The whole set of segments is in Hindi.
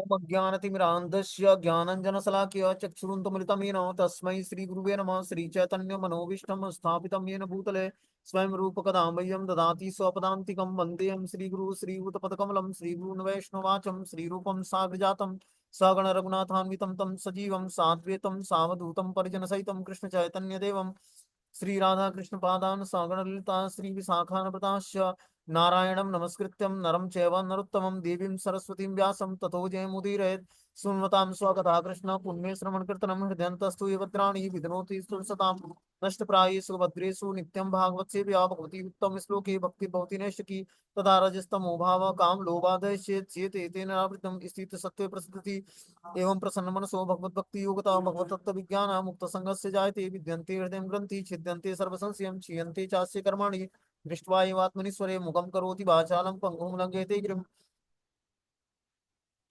ओम अज्ञानतिमिरान्धस्य ज्ञानञ्जनशलाकया चक्षुरुन्मिलितं येन तस्मै श्रीगुरुवे नमः। श्रीचैतन्यमनोभीष्टं स्थापितं येन भूतले स्वयं रूपकदा मह्यं ददाति स्वपदान्तिकं। वन्देऽहं श्रीगुरु श्रीयुतपदकमलं श्रीगुरून् वैष्णवाचं श्रीरूपं साग्रजातं सगण रघुनाथान्वितं तं सजीवं साद्वैतं सावधूतं परिजनसहितं कृष्णचैतन्यदेवं श्रीराधा कृष्णपादान् सगण ललिता श्रीविशाखान्विताश्च नारायणं नमस्कृत्यं नरं चैव नरोत्तमं देवीं सरस्वतीं व्यासं ततो जयमुदीरयेत्। सुन्वतां स्वकथा कृष्ण पुण्ये श्रवणकीर्तनं हृदयन्तस्तु ये भद्राणि विधनोति सुरसतां नष्टप्रायेषु भद्रेषु नित्यं भागवत सेव्या भगवती उत्तम श्लोके भक्ति भवति नैष्टिकी तथा रजस्तमो भाव काम लोभादयश्चेत् चेत् तेन आवृतं स्थित सत्त्वे प्रसिद्धि एवं प्रसन्न मनसो भगवत भक्ति योगता भगवत तत्व विज्ञान मुक्त संगस्य जायते विद्यन्ते हृदय ग्रंथि छिद्यन्ते सर्वसंशयं क्षीयन्ते चास्य कर्माणि दृष्ट्वा एवात्मनीश्वरे मुखं करोति वाचालं पंगुं लंघयते गिरिं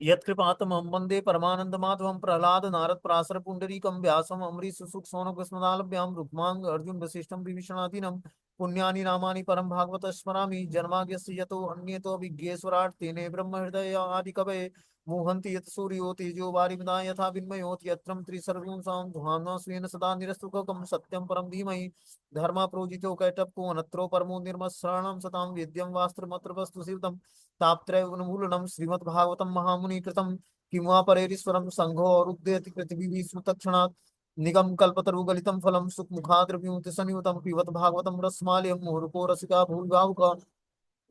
यत्कृपातमहं वन्दे परमानन्दमाधवं प्रह्लाद नारद पराशर पुण्डरीकं व्यासम् अम्बरीश सुसुक सौनक स्मदालभ्यां रुक्मांग अर्जुन वसिष्ठं विभीषणादीनं पुण्यानि नामानि परं भागवत स्मरामि जन्माद्यस्य यतो अन्यतो विज्ञेश्वरात् तेने ब्रह्म हृदय आदि कवये मुह्यन्ति यत् सूर्यो तेजो वारिमृदा यथा विनिमयो यत्रं त्रिसर्गोऽसां ध्वाना स्वेन सदा निरस्तुकं सत्यं परं धीमहि धर्म प्रोजितो कैटप्पो अनत्रो परमो निर्मत्सरणं सतां वेद्यं वास्त्रमत्र वस्तु शिवदम् तापत्रय उन्मूलनम श्रीमद्भागवतम महामुनि कृतम किमुआ परेरीश्वरम संघो रुद्यति पृथ्वी सुतक्षणात् निगम कल्पतरु गलितम फलम सुख मुखाद्रव्युत संयुतम पिबत भागवतम रसमालयम मुहुरको रसिका भूर्गावुक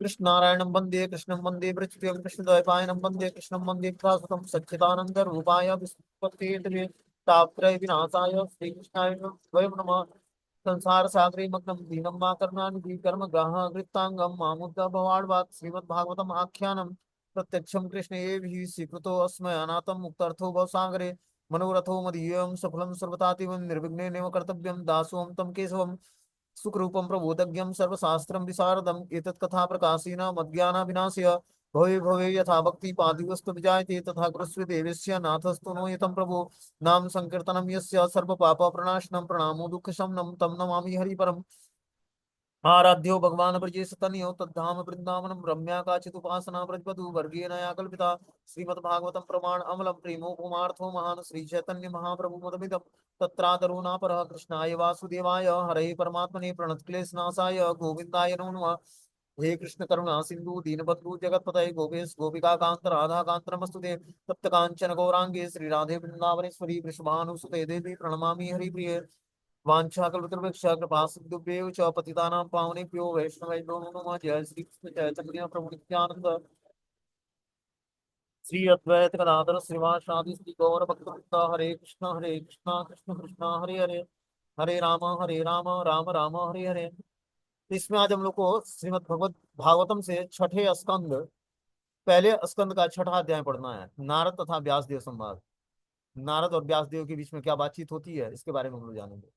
कृष्ण नारायणं वन्दे कृष्णं वन्दे वृक्षप्रियं कृष्णद्वैपायनं वन्दे कृष्णं वन्दे कृष्णसुतं सच्चिदानन्द रूपाय विस्पत्तेतवे तापत्रय विनाशाय श्रीकृष्णाय वयं नमः। संसार सागरे मग्नं दीनं मा करुणानिधि कर्म ग्राह कृतांगम मामुद्दा भवाड्वात् श्रीमद्भागवतम आख्यानं प्रत्यक्षं कृष्ण एवं स्वीकृतो अस्मय अनाथं मुक्तार्थो भवसागरे मनोरथो मदीयं सफलं सर्वतातिवं निर्विघ्नेनैव कर्तव्यं दासोऽहं तं केशवम् सुखरूपं प्रबोधज्ञं सर्वशास्त्रं विशारदम् एतत् कथा प्रकाशेन मज्ञानाविनाशय भवे भवे यथा भक्ति पादिवस्तु विजायते तथा गुरुस्व देवस्य नाथस्तु नो यतं प्रभो नाम संकीर्तनं यस्य सर्वपाप प्रणाशनं प्रणामो दुःखशमनं तं नमामि हरिपरम् आराध्यो भगवान् ब्रजेश तनयो तद्धाम वृंदावनम रम्या काचित् उपासना ब्रजपतु वर्गेण या कल्पिता श्रीमद्भागवतं प्रमाण अमलं प्रेमो पुमार्थो महान् श्री चैतन्य महाप्रभु मदमिदं तत्रादरो परः कृष्णाय वासुदेवाय हरे परमात्मने प्रणतक्लेशनाशाय गोविन्दाय नमो नमः। हे कृष्ण करुणा सिंधु दीनबंधु जगतपतये गोपेश गोपिका कांत राधा कांत नमस्तुते तप्त कांचन गौरांगे श्री राधे वृंदावनेश्वरी वृषभानुसुते देवी प्रणमामि हरिप्रिये वाञ्छाकल्पतरुभ्यश्च कृपासिन्धुभ्येव च पतितानां पावनेभ्यो वैष्णवेभ्यो नमो नमः। जय श्री कृष्ण चैतन्य प्रभु नित्यानंद श्री अद्वैत गदाधर श्रीवासादि श्री गौर भक्तवृंद हरे कृष्णा कृष्ण कृष्णा हरे हरे हरे राम राम राम हरे हरे। तो इसमें आज हम लोग को श्रीमद् भगवत भागवतम से छठे स्कंद पहले स्कंद का छठा अध्याय पढ़ना है, नारद तथा व्यासदेव संवाद। नारद और व्यासदेव के बीच में क्या बातचीत होती है इसके बारे में हम लोग जानेंगे।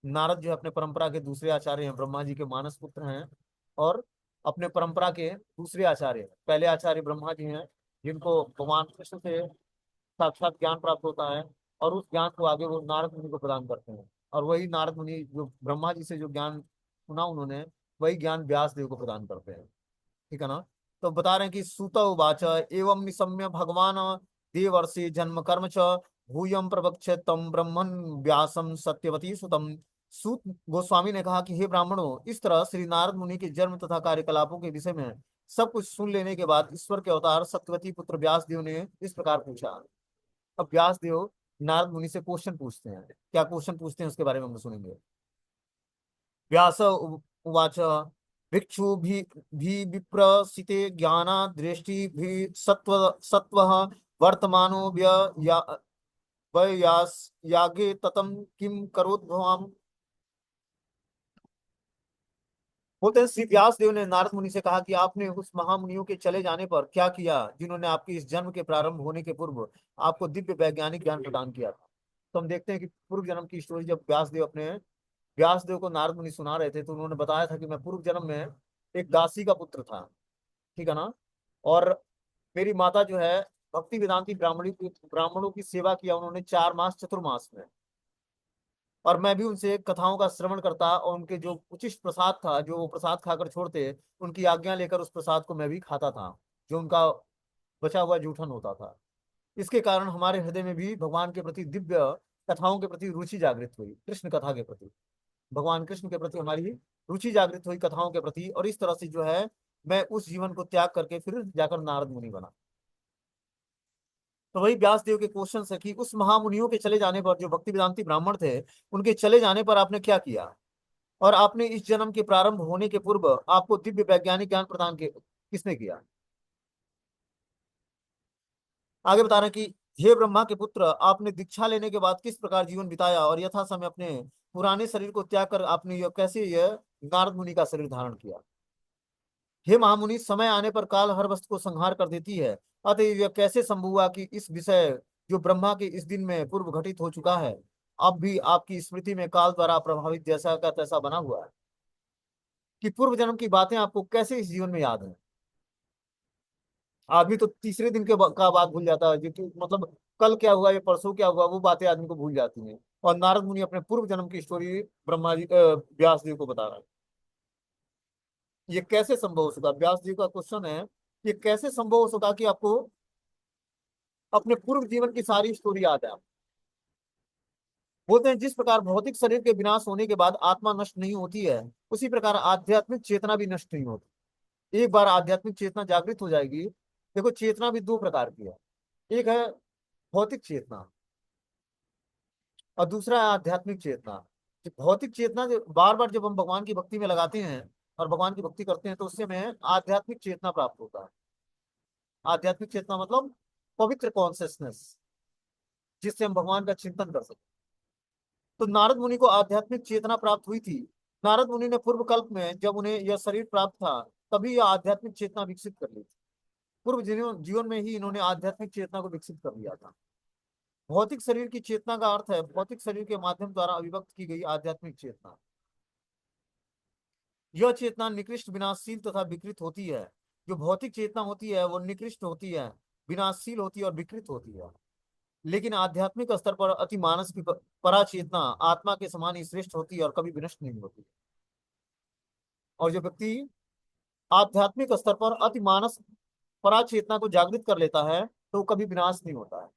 नारद जो है अपने परंपरा के दूसरे आचार्य हैं, ब्रह्मा जी के मानस पुत्र हैं और अपने परंपरा के दूसरे आचार्य, पहले आचार्य ब्रह्मा जी हैं जिनको भगवान कृष्ण से साक्षात ज्ञान प्राप्त होता है और उस ज्ञान को आगे वो नारद मुनि को प्रदान करते हैं। और वही नारद मुनि जो ब्रह्मा जी से जो ज्ञान सुना उन्होंने, वही ज्ञान व्यास देव को प्रदान करते हैं। ठीक है ना। तो बता रहे हैं कि सूत उवाच एवं निशम्य भगवान देवर्षि जन्म कर्म च भूयं प्रवक्ष्य तम ब्रह्मन व्यासम सत्यवती सुतम। सूत गोस्वामी ने कहा कि हे ब्राह्मणों, इस तरह श्री नारद मुनि के जन्म तथा कार्यकलापों के विषय में सब कुछ सुन लेने के बाद ईश्वर के अवतार सत्यवती पुत्र व्यास देव ने इस प्रकार पूछा। अब व्यास देव नारद मुनि से क्वेश्चन पूछते हैं, क्या क्वेश्चन पूछते हैं उसके बारे में हम सुनेंगे। व्यास उवाच भिक्षु भी विप्रसिते ज्ञाना दृष्टि भी सत्व वर्तमानो व्ययास यागे ततम किम करोद्भवाम। बोलते हैं श्री व्यास देव ने नारद मुनि से कहा कि आपने उस महामुनियों के चले जाने पर क्या किया जिन्होंने आपके इस जन्म के प्रारंभ होने के पूर्व आपको दिव्य वैज्ञानिक ज्ञान प्रदान किया था। तो हम देखते हैं कि पूर्व जन्म की स्टोरी जब व्यास देव को नारद मुनि सुना रहे थे तो उन्होंने बताया था कि मैं पूर्व जन्म में एक दासी का पुत्र था। ठीक है ना। और मेरी माता जो है भक्ति वेदांती ब्राह्मणों की सेवा किया उन्होंने 4 मास चतुर्मास में। और मैं भी उनसे कथाओं का श्रवण करता और उनके जो उचिष्ट प्रसाद था जो वो प्रसाद खाकर छोड़ते, उनकी आज्ञा लेकर उस प्रसाद को मैं भी खाता था, जो उनका बचा हुआ जूठन होता था। इसके कारण हमारे हृदय में भी भगवान के प्रति दिव्य कथाओं के प्रति रुचि जागृत हुई, कृष्ण कथा के प्रति, भगवान कृष्ण के प्रति हमारी रुचि जागृत हुई कथाओं के प्रति। और इस तरह से जो है मैं उस जीवन को त्याग करके फिर जाकर नारद मुनि बना। तो वही व्यास देव के क्वेश्चन है कि उस महामुनियों के चले जाने पर, जो भक्ति वेदांती ब्राह्मण थे, उनके चले जाने पर आपने क्या किया, और आपने इस जन्म के प्रारंभ होने के पूर्व आपको दिव्य वैज्ञानिक ज्ञान प्रदान किसने किया। आगे बता रहे हैं कि हे ब्रह्मा के पुत्र, आपने दीक्षा लेने के बाद किस प्रकार जीवन बिताया, और यथा समय अपने पुराने शरीर को त्याग कर आपने यह कैसे यह नारद मुनि का शरीर धारण किया। हे महामुनि, समय आने पर काल हर वस्तु को संहार कर देती है, अतः यह कैसे संभव हुआ कि इस विषय जो ब्रह्मा के इस दिन में पूर्व घटित हो चुका है, अब भी आपकी स्मृति में काल द्वारा प्रभावित जैसा का तैसा बना हुआ है, कि पूर्व जन्म की बातें आपको कैसे इस जीवन में याद है। आदमी तो तीसरे दिन का बात भूल जाता है, जो कि मतलब कल क्या हुआ या परसों क्या हुआ वो बातें आदमी को भूल जाती हैं। और नारद मुनि अपने पूर्व जन्म की स्टोरी ब्रह्मा जी व्यास जी को बता रहा है। ये कैसे संभव हो सका, व्यास जी का क्वेश्चन है, ये कैसे संभव हो सका कि आपको अपने पूर्व जीवन की सारी स्टोरी याद है। बोलते हैं जिस प्रकार भौतिक शरीर के विनाश होने के बाद आत्मा नष्ट नहीं होती है, उसी प्रकार आध्यात्मिक चेतना भी नष्ट नहीं होती। एक बार आध्यात्मिक चेतना जागृत हो जाएगी। देखो, चेतना भी दो प्रकार की है, एक है भौतिक चेतना और दूसरा है आध्यात्मिक चेतना। जो भौतिक चेतना, जो बार बार जब हम भगवान की भक्ति में लगाते हैं और भगवान की भक्ति करते हैं, तो उससे हमें आध्यात्मिक चेतना प्राप्त होता है। आध्यात्मिक चेतना मतलब पवित्र कॉन्सियसनेस, जिससे हम भगवान का चिंतन कर सकते। तो नारद मुनि को आध्यात्मिक चेतना प्राप्त हुई थी। नारद मुनि ने पूर्व कल्प में जब उन्हें यह शरीर प्राप्त था, तभी यह आध्यात्मिक चेतना विकसित कर ली थी। पूर्व जीवन जीवन में ही इन्होंने आध्यात्मिक चेतना को विकसित कर लिया था। भौतिक शरीर की चेतना का अर्थ है भौतिक शरीर के माध्यम द्वारा अभिव्यक्त की गई आध्यात्मिक चेतना। यह चेतना निकृष्ट, विनाशशील तथा विकृत होती है। जो भौतिक चेतना होती है वो निकृष्ट होती है, विनाशशील होती है और विकृत होती है। लेकिन आध्यात्मिक स्तर पर अति मानस की परा चेतना आत्मा के समान ही श्रेष्ठ होती है और कभी विनष्ट नहीं होती। और जो व्यक्ति आध्यात्मिक स्तर पर अति मानस परा चेतना को जागृत कर लेता है, तो वो कभी विनाश नहीं होता है।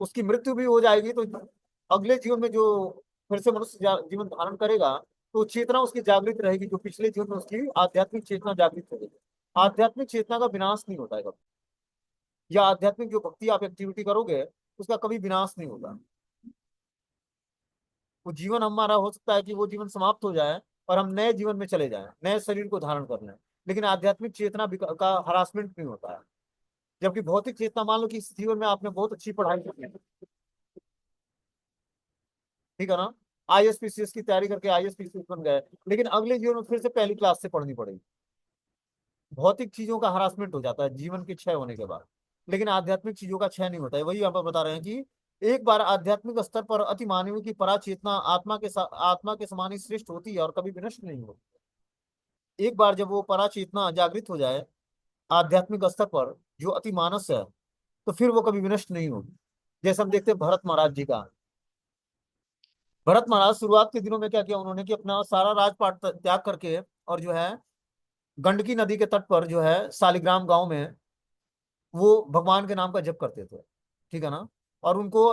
उसकी मृत्यु भी हो जाएगी तो अगले जीवन में जो फिर से मनुष्य जीवन धारण करेगा, तो चेतना उसकी जागृत रहेगी, जो पिछले जीवन में उसकी आध्यात्मिक चेतना जागृत रहेगी। आध्यात्मिक चेतना का विनाश नहीं होता है कभी। या आध्यात्मिक जो भक्ति आप एक्टिविटी करोगे, उसका कभी विनाश नहीं होगा। वो जीवन हमारा हो सकता है कि वो जीवन समाप्त हो जाए और हम नए जीवन में चले जाएं, नए शरीर को धारण कर लें, लेकिन आध्यात्मिक चेतना का हरासमेंट नहीं होता है। जबकि भौतिक चेतना, मान लो कि इस जीवन में आपने बहुत अच्छी पढ़ाई की है, ठीक है ना, आईएसपीसीएस की तैयारी करके आईएसपीसीएस बन गए, लेकिन अगले जीवन में फिर से पहली क्लास से पढ़नी पड़ेगी। भौतिक चीजों का हरासमेंट हो जाता है जीवन के क्षय होने के बाद, लेकिन आध्यात्मिक चीजों का क्षय नहीं होता है। वही यहाँ पर बता रहे हैं कि एक बार आध्यात्मिक स्तर पर अति मानवीय की परा चेतना आत्मा के समान ही श्रेष्ठ होती है और कभी विनष्ट नहीं होती। एक बार जब वो परा चेतना जागृत हो जाए आध्यात्मिक स्तर पर, जो अति मानस है, तो फिर वो कभी विनष्ट नहीं होगी। जैसे हम देखते हैं भरत महाराज जी का। भरत महाराज शुरुआत के दिनों में क्या किया उन्होंने, कि अपना सारा राजपाट त्याग करके, और जो है गंडकी नदी के तट पर जो है शालिग्राम गांव में वो भगवान के नाम का जप करते थे, ठीक है ना। और उनको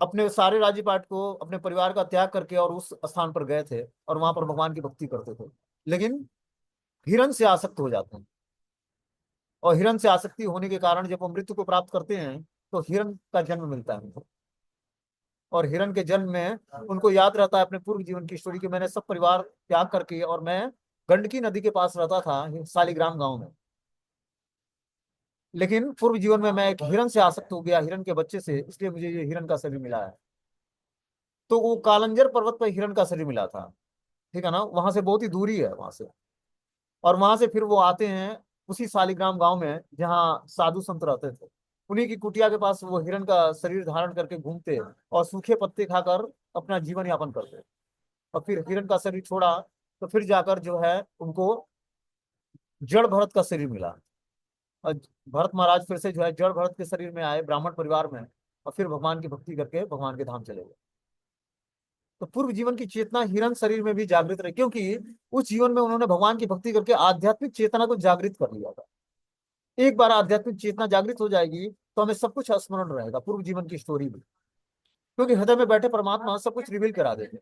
अपने सारे राज्यपाट को, अपने परिवार का त्याग करके और उस स्थान पर गए थे और वहां पर भगवान की भक्ति करते थे। लेकिन हिरण से आसक्त हो जाते हैं, और हिरण से आसक्ति होने के कारण जब वो मृत्यु को प्राप्त करते हैं, तो हिरण का जन्म मिलता है उनको। और हिरण के जन्म में उनको याद रहता है अपने पूर्व जीवन की स्टोरी, कि मैंने सब परिवार त्याग करके और मैं गंडकी नदी के पास रहता था शालिग्राम गांव में, लेकिन पूर्व जीवन में मैं एक हिरण से आसक्त हो गया, हिरण के बच्चे से, इसलिए मुझे ये हिरण का शरीर मिला है। तो वो कालंजर पर्वत पर हिरण का शरीर मिला था, ठीक है ना, वहां से बहुत ही दूरी है वहां से। और वहां से फिर वो आते हैं उसी शालिग्राम गांव में जहाँ साधु संत रहते थे, उन्हीं की कुटिया के पास वो हिरण का शरीर धारण करके घूमते और सूखे पत्ते खाकर अपना जीवन यापन करते। और फिर हिरण का शरीर छोड़ा, तो फिर जाकर जो है उनको जड़ भरत का शरीर मिला। और भरत महाराज फिर से जो है जड़ भरत के शरीर में आए, ब्राह्मण परिवार में, और फिर भगवान की भक्ति करके भगवान के धाम चले गए। तो पूर्व जीवन की चेतना हिरण शरीर में भी जागृत रही, क्योंकि उस जीवन में उन्होंने भगवान की भक्ति करके आध्यात्मिक चेतना को जागृत कर लिया था। एक बार आध्यात्मिक चेतना जागृत हो जाएगी तो हमें सब कुछ स्मरण रहेगा, पूर्व जीवन की स्टोरी भी, क्योंकि हृदय में बैठे परमात्मा सब कुछ रिवील करा देंगे।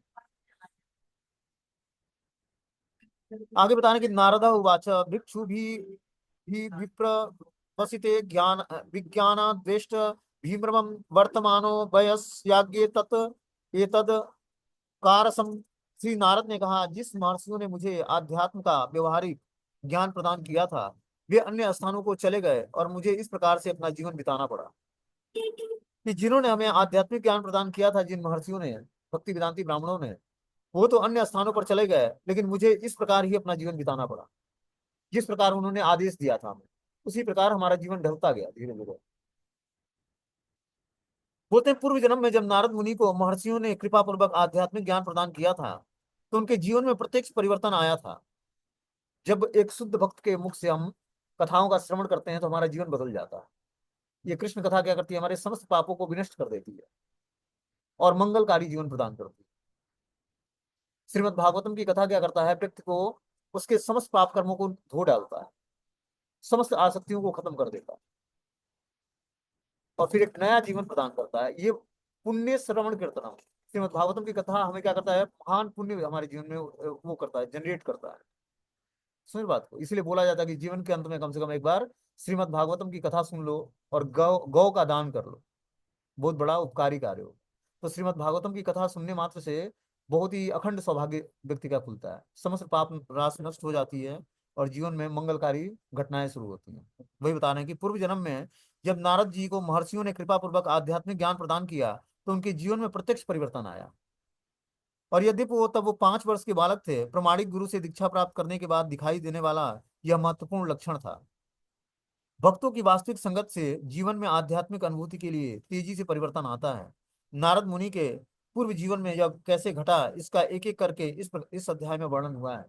आगे बताने की नारद उवाच भिक्षु भी विप्र वसिते ज्ञान विज्ञान द्वेष्ट भीम्रमं वर्तमानो वयस्याग्ये तत् एतद कारसम। श्री नारद ने कहा, जिस महर्षियों ने मुझे आध्यात्म का व्यवहारिक ज्ञान प्रदान किया था, वे अन्य स्थानों को चले गए और मुझे इस प्रकार से अपना जीवन बिताना पड़ा। कि जिन्होंने हमें आध्यात्मिक ज्ञान प्रदान किया था, जिन महर्षियों ने, भक्ति वेदांती ब्राह्मणों ने, वो तो अन्य स्थानों पर चले गए, लेकिन मुझे इस प्रकार ही अपना जीवन बिताना पड़ा। जिस प्रकार उन्होंने आदेश दिया था हमें, उसी प्रकार हमारा जीवन ढलता गया धीरे धीरे। बोलते हैं, पूर्व जन्म में जब नारद मुनि को महर्षियों ने कृपा पूर्वक आध्यात्मिक ज्ञान प्रदान किया था, तो उनके जीवन में प्रत्यक्ष परिवर्तन आया था। जब एक शुद्ध भक्त के मुख से हम कथाओं का श्रवण करते हैं तो हमारा जीवन बदल जाता है। ये कृष्ण कथा क्या करती है, हमारे समस्त पापों को विनष्ट कर देती है और मंगलकारी जीवन प्रदान करती है। श्रीमद् भागवतम की कथा क्या करता है, व्यक्ति को उसके समस्त पाप कर्मों को धो डालता है, समस्त आसक्तियों को खत्म कर देता है और फिर एक नया जीवन प्रदान करता है। ये पुण्य श्रवण कीर्तनम, श्रीमद् भागवतम की कथा हमें क्या करता है, महान पुण्य हमारे जीवन में वो करता है, जनरेट करता है। सुन बात को, इसलिए बोला जाता है कि जीवन के अंत में कम से कम एक बार श्रीमद् भागवतम की कथा सुन लो और गौ गौ का दान कर लो, बहुत बड़ा उपकारी कार्य हो। तो श्रीमद् भागवतम की कथा सुनने मात्र से बहुत ही अखंड सौभाग्य व्यक्ति का खुलता है, समस्त पाप राशि नष्ट हो जाती है और जीवन में मंगलकारी घटनाएं शुरू होती हैं। वही बता रहे हैं कि पूर्व जन्म में जब नारद जी को महर्षियों ने कृपा पूर्वक आध्यात्मिक ज्ञान प्रदान किया, तो उनके जीवन में प्रत्यक्ष परिवर्तन आया। और यद्यपि वो तब वो 5 वर्ष के बालक थे, प्रमाणिक गुरु से दीक्षा प्राप्त करने के बाद दिखाई देने वाला यह महत्वपूर्ण लक्षण था। भक्तों की वास्तविक संगत से जीवन में आध्यात्मिक अनुभूति के लिए तेजी से परिवर्तन आता है। नारद मुनि के पूर्व जीवन में जब कैसे घटा, इसका एक एक करके इस अध्याय में वर्णन हुआ है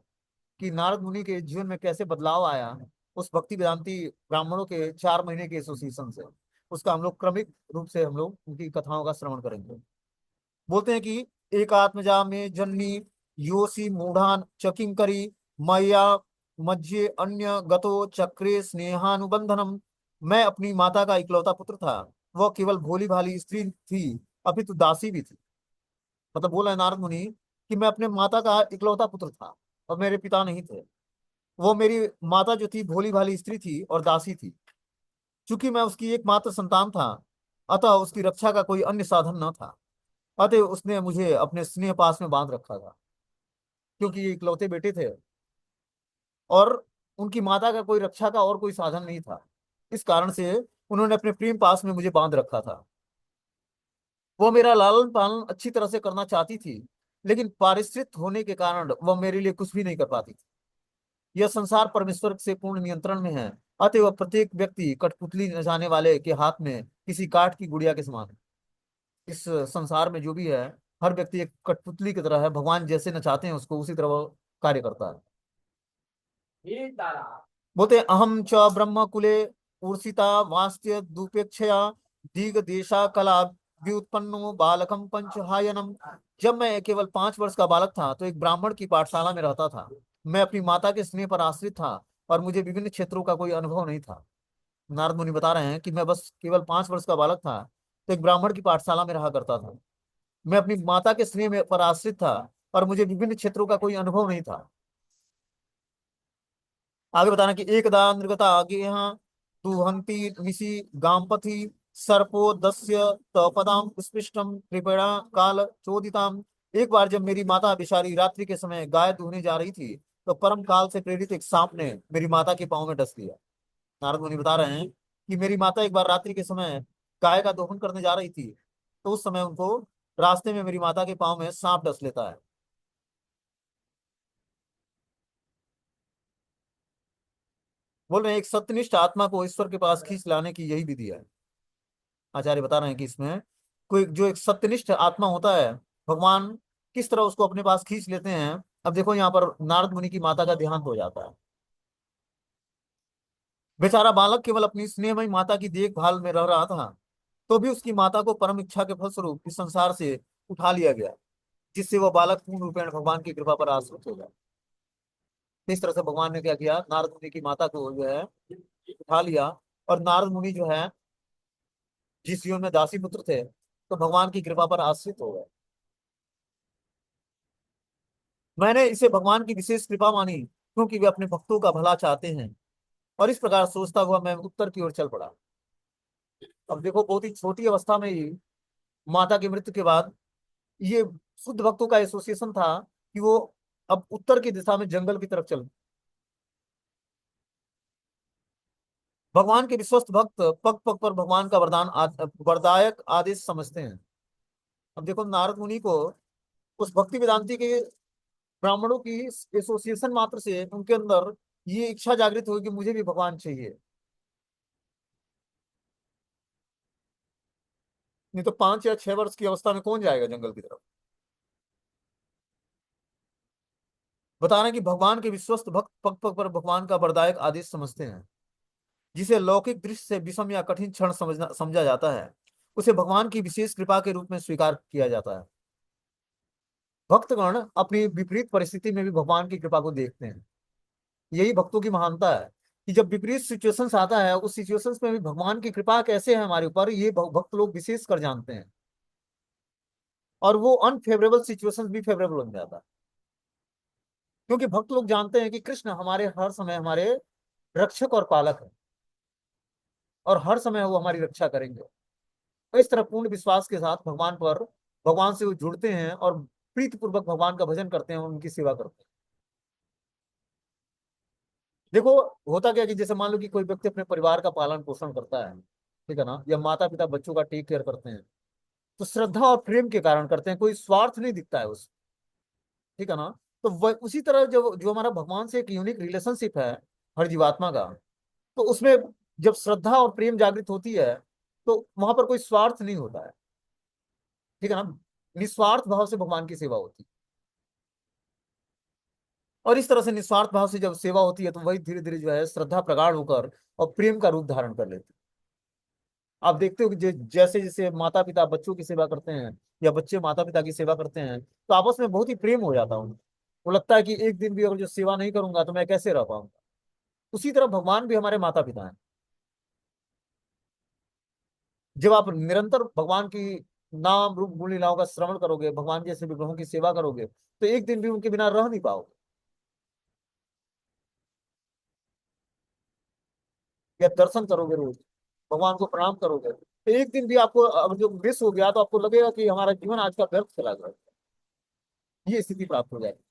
कि नारद मुनि के जीवन में कैसे बदलाव आया उस भक्ति वेदांती ब्राह्मणों के 4 महीने के एसोसिएशन से। उसका हम लोग क्रमिक रूप से हम लोग उनकी कथाओं का श्रवण करेंगे। बोलते हैं कि एक आत्मजा में जननी योसी मूढ़ान चकिंग करी मैया मज्जे अन्य गतो चक्रे स्नेहानुबंधनम। मैं अपनी माता का इकलौता पुत्र था, वह केवल भोली भाली स्त्री थी, अपितु दासी भी थी। मतलब बोला है नारद मुनि कि मैं अपने माता का इकलौता पुत्र था और मेरे पिता नहीं थे। वो मेरी माता जो थी भोली भाली स्त्री थी और दासी थी। चूंकि मैं उसकी एकमात्र संतान था, अतः उसकी रक्षा का कोई अन्य साधन न था। अतः उसने मुझे अपने स्नेह पास में बांध रखा था, क्योंकि ये इकलौते बेटे थे और उनकी माता का कोई रक्षा का और कोई साधन नहीं था। इस कारण से उन्होंने अपने प्रेम पास में मुझे बांध रखा था। वो मेरा लालन पालन अच्छी तरह से करना चाहती थी, लेकिन पारिश्रित होने के कारण वह मेरे लिए कुछ भी नहीं कर पाती थी। यह संसार परमेश्वर से पूर्ण नियंत्रण में है, अतः प्रत्येक व्यक्ति कठपुतली नचाने वाले के हाथ में किसी काठ की गुड़िया के समान है। इस संसार में जो भी है, हर व्यक्ति एक कठपुतली की तरह है, भगवान जैसे नचाते हैं उसको उसी तरह वो कार्य करता है। बोलते हैं, अहम च ब्रह्म कुले उर्सिता वास्त्य दुपेक्षया दीग देशा कला व्युत्पन्नो बालकम पंचहायनम। जब मैं केवल 5 वर्ष का बालक था तो एक ब्राह्मण की पाठशाला में रहता था। मैं अपनी माता के स्नेह पर आश्रित था और मुझे विभिन्न क्षेत्रों का कोई अनुभव नहीं था। नारद मुनि बता रहे हैं कि मैं बस केवल 5 वर्ष का बालक था, तो एक ब्राह्मण की पाठशाला में रहा करता था। मैं अपनी माता के स्नेह में पर आश्रित था और मुझे विभिन्न क्षेत्रों का कोई अनुभव नहीं था। आगे बताना कि एकदा निर्गता आगे यहाँ दुहंती निशि गांपथि सर्पो दस्य तपदाम स्पृष्टम कृपणा काल चोदिताम। एक बार जब मेरी माता बिचारी रात्रि के समय गाय दूहने जा रही थी, तो परम काल से प्रेरित एक सांप ने मेरी माता के पाँव में डस लिया। नारद मुनि बता रहे हैं कि मेरी माता एक बार रात्रि के समय गाय का दोहन करने जा रही थी, तो उस समय उनको रास्ते में मेरी माता के पाँव में सांप डस लेता है। बोल रहे हैं, एक सत्यनिष्ठ आत्मा को ईश्वर के पास खींच लाने की यही विधि है। आचार्य बता रहे हैं कि इसमें कोई जो एक सत्यनिष्ठ आत्मा होता है, भगवान किस तरह उसको अपने पास खींच लेते हैं। अब देखो यहाँ पर नारद मुनि की माता का देहांत हो जाता है। बेचारा बालक केवल अपनी स्नेहमयी माता की देखभाल में रह रहा था, तो भी उसकी माता को परम इच्छा के फलस्वरूप इस संसार से उठा लिया गया, जिससे वह बालक पूर्ण रूपेण भगवान की कृपा पर आश्रित हो गया। इस तरह से भगवान ने क्या किया, नारद मुनि की माता को जो है उठा लिया, और नारद मुनि जो है जिस जीवन में दासी पुत्र थे, तो भगवान की कृपा पर आश्रित हो गए। मैंने इसे भगवान की विशेष कृपा मानी, क्योंकि वे अपने भक्तों का भला चाहते हैं। और इस प्रकार सोचता हुआ मैं उत्तर की ओर चल पड़ा। अब देखो, बहुत ही छोटी अवस्था में ही माता की मृत्यु के बाद ये शुद्ध भक्तों का एसोसिएशन था कि वो अब उत्तर की दिशा में जंगल की तरफ चल। भगवान के विश्वस्त भक्त पग पग पर भगवान का वरदायक आदेश समझते हैं। अब देखो, नारद मुनि को उस भक्ति वेदांति के ब्राह्मणों की एसोसिएशन मात्र से उनके अंदर ये इच्छा जागृत हुई कि मुझे भी भगवान चाहिए। नहीं तो 5 या 6 वर्ष की अवस्था में कौन जाएगा जंगल की तरफ। बता रहे हैं कि भगवान के विश्वस्त भक्त पग पग पर भगवान का वरदायक आदेश समझते हैं। जिसे लौकिक दृष्टि से विषम या कठिन क्षण समझा जाता है, उसे भगवान की विशेष कृपा के रूप में स्वीकार किया जाता है। भक्तगण अपनी विपरीत परिस्थिति में भी भगवान की कृपा को देखते हैं। यही भक्तों की महानता है कि जब विपरीत सिचुएशंस आता है, उस सिचुएशंस में भी भगवान की कृपा कैसे है हमारे ऊपर, ये भक्त लोग विशेष कर जानते हैं। और वो अनफेवरेबल सिचुएशंस भी फेवरेबल बन जाता है, क्योंकि भक्त लोग जानते हैं कि कृष्ण हमारे हर समय हमारे रक्षक और पालक है, और हर समय वो हमारी रक्षा करेंगे। तो इस तरह पूर्ण विश्वास के साथ भगवान से वो जुड़ते हैं और प्रीतिपूर्वक भगवान का भजन करते हैं और उनकी सेवा करते हैं। देखो, होता क्या कि जैसे मान लो कि कोई व्यक्ति अपने परिवार का पालन पोषण करता है, ठीक है ना, या माता पिता बच्चों का टेक केयर करते हैं, तो श्रद्धा और प्रेम के कारण करते हैं, कोई स्वार्थ नहीं दिखता है उस, ठीक है ना। तो वह उसी तरह जो जो हमारा भगवान से एक यूनिक रिलेशनशिप है हर जीवात्मा का, तो उसमें जब श्रद्धा और प्रेम जागृत होती है, तो वहां पर कोई स्वार्थ नहीं होता है, ठीक है ना। निस्वार्थ भाव से भगवान की सेवा होती है। और इस तरह से निस्वार्थ भाव से जब सेवा होती है, तो वही धीरे धीरे जो है श्रद्धा प्रगाढ़ होकर और प्रेम का रूप धारण कर लेती है। आप देखते हो कि जैसे जैसे माता पिता बच्चों की सेवा करते हैं, या बच्चे माता पिता की सेवा करते हैं, तो आपस में बहुत ही प्रेम हो जाता है। वो लगता है कि एक दिन भी अगर जो सेवा नहीं करूंगा तो मैं कैसे रह पाऊंगा। उसी तरह भगवान भी हमारे माता पिता हैं। जब आप निरंतर भगवान की नाम रूप गुण लीलाओं का श्रवण करोगे, भगवान जैसे विग्रहों की सेवा करोगे, तो एक दिन भी उनके बिना रह नहीं पाओगे, या दर्शन करोगे रोज, भगवान को प्रणाम करोगे, तो एक दिन भी आपको अब जो मिस हो गया तो आपको लगेगा कि हमारा जीवन आज का व्यर्थ चला गया। ये स्थिति प्राप्त हो जाएगी।